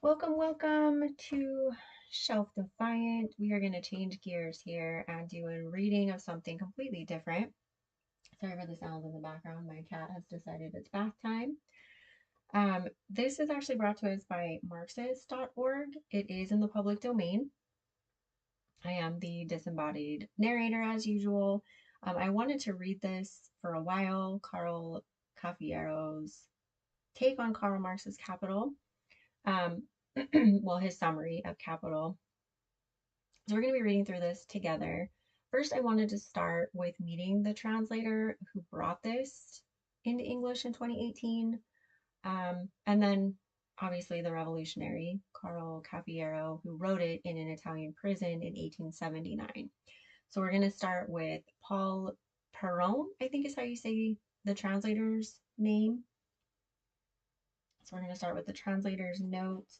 Welcome, welcome to Shelf Defiant. We are going to change gears here and do a reading of something completely different. Sorry for the sounds in the background. My cat has decided it's bath time. This is actually brought to us by Marxist.org. It is in the public domain. I am the disembodied narrator as usual. I wanted to read this for a while. Carlo Cafiero's take on Karl Marx's Capital. Um, well, his summary of Capital. So we're going to be reading through this together. First, I wanted to start with meeting the translator who brought this into English in 2018. And then obviously the revolutionary Carlo Cafiero, who wrote it in an Italian prison in 1879. So we're going to start with Paul Perrone, I think is how you say the translator's name. So we're going to start with the translator's notes.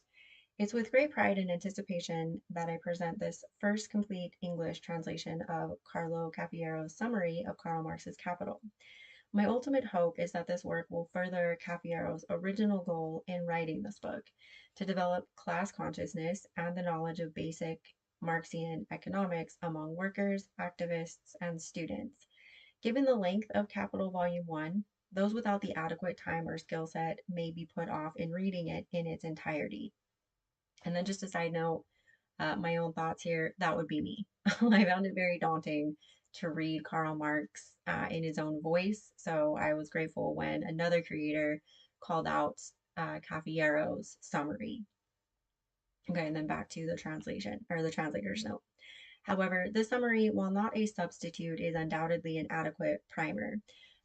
It's with great pride and anticipation that I present this first complete English translation of Carlo Cafiero's summary of Karl Marx's Capital. My ultimate hope is that this work will further Cafiero's original goal in writing this book, to develop class consciousness and the knowledge of basic Marxian economics among workers, activists, and students. Given the length of Capital Volume 1, those without the adequate time or skill set may be put off in reading it in its entirety. And then just a side note, my own thoughts here, that would be me. I found it very daunting to read Karl Marx in his own voice. So I was grateful when another creator called out Cafiero's summary. Okay, and then back to the translation or the translator's note. However, this summary, while not a substitute, is undoubtedly an adequate primer.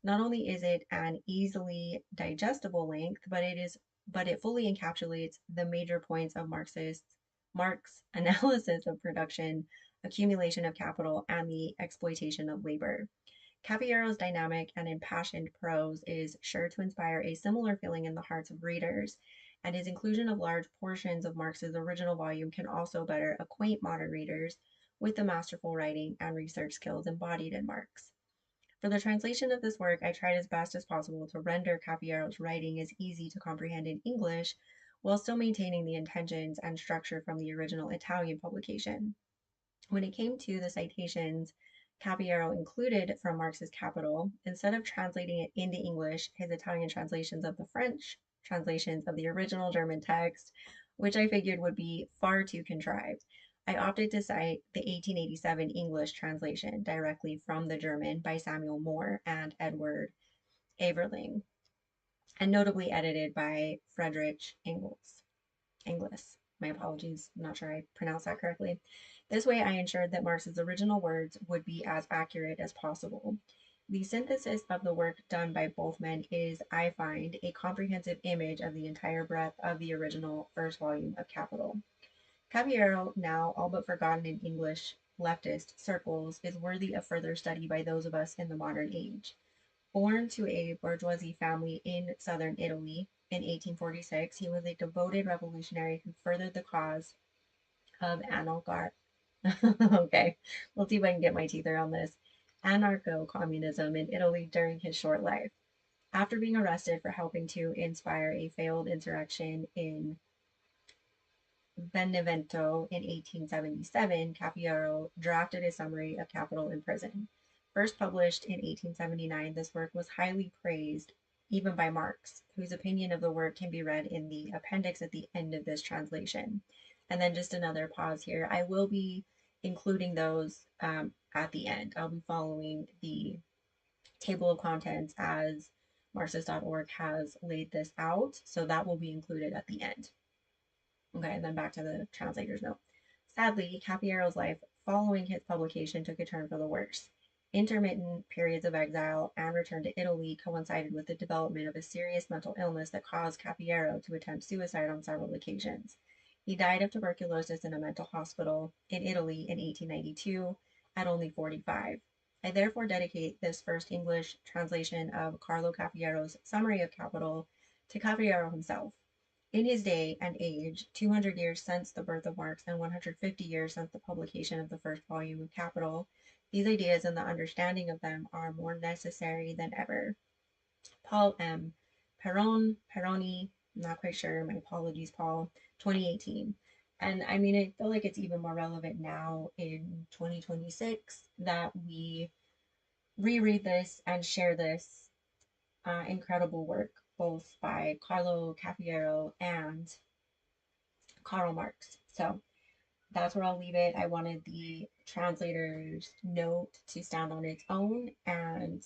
Not only is it an easily digestible length, but it fully encapsulates the major points of Marx analysis of production, accumulation of capital, and the exploitation of labor. Cafiero's dynamic and impassioned prose is sure to inspire a similar feeling in the hearts of readers, and his inclusion of large portions of Marx's original volume can also better acquaint modern readers with the masterful writing and research skills embodied in Marx. For the translation of this work, I tried as best as possible to render Cafiero's writing as easy to comprehend in English, while still maintaining the intentions and structure from the original Italian publication. When it came to the citations Cafiero included from Marx's Capital, instead of translating it into English, his Italian translations of the French translations of the original German text, which I figured would be far too contrived, I opted to cite the 1887 English translation directly from the German by Samuel Moore and Edward Averling, and notably edited by Friedrich Engels. Inglis. My apologies, I'm not sure I pronounced that correctly. This way, I ensured that Marx's original words would be as accurate as possible. The synthesis of the work done by both men is, I find, a comprehensive image of the entire breadth of the original first volume of Capital. Cafiero, now all but forgotten in English leftist circles, is worthy of further study by those of us in the modern age. Born to a bourgeoisie family in southern Italy in 1846, he was a devoted revolutionary who furthered the cause of okay, we'll see if I can get my teeth around this. Anarcho-communism in Italy during his short life. After being arrested for helping to inspire a failed insurrection in Benevento in 1877, Cafiero drafted a summary of Capital in prison. First published in 1879, this work was highly praised even by Marx, whose opinion of the work can be read in the appendix at the end of this translation. And then just another pause here. I will be including those at the end. I'll be following the table of contents as Marxist.org has laid this out, so that will be included at the end. Okay, and then back to the translator's note. Sadly, Cafiero's life following his publication took a turn for the worse. Intermittent periods of exile and return to Italy coincided with the development of a serious mental illness that caused Cafiero to attempt suicide on several occasions. He died of tuberculosis in a mental hospital in Italy in 1892 at only 45. I therefore dedicate this first English translation of Carlo Cafiero's summary of Capital to Cafiero himself. In his day and age, 200 years since the birth of Marx and 150 years since the publication of the first volume of Capital, these ideas and the understanding of them are more necessary than ever. Paul M. Perrone, I'm not quite sure. My apologies, Paul. 2018. And I mean, I feel like it's even more relevant now in 2026 that we reread this and share this incredible work, both by Carlo Cafiero and Karl Marx. So that's where I'll leave it. I wanted the translator's note to stand on its own, and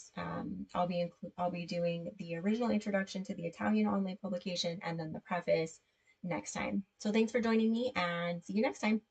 I'll be doing the original introduction to the Italian online publication and then the preface next time. So thanks for joining me, and see you next time.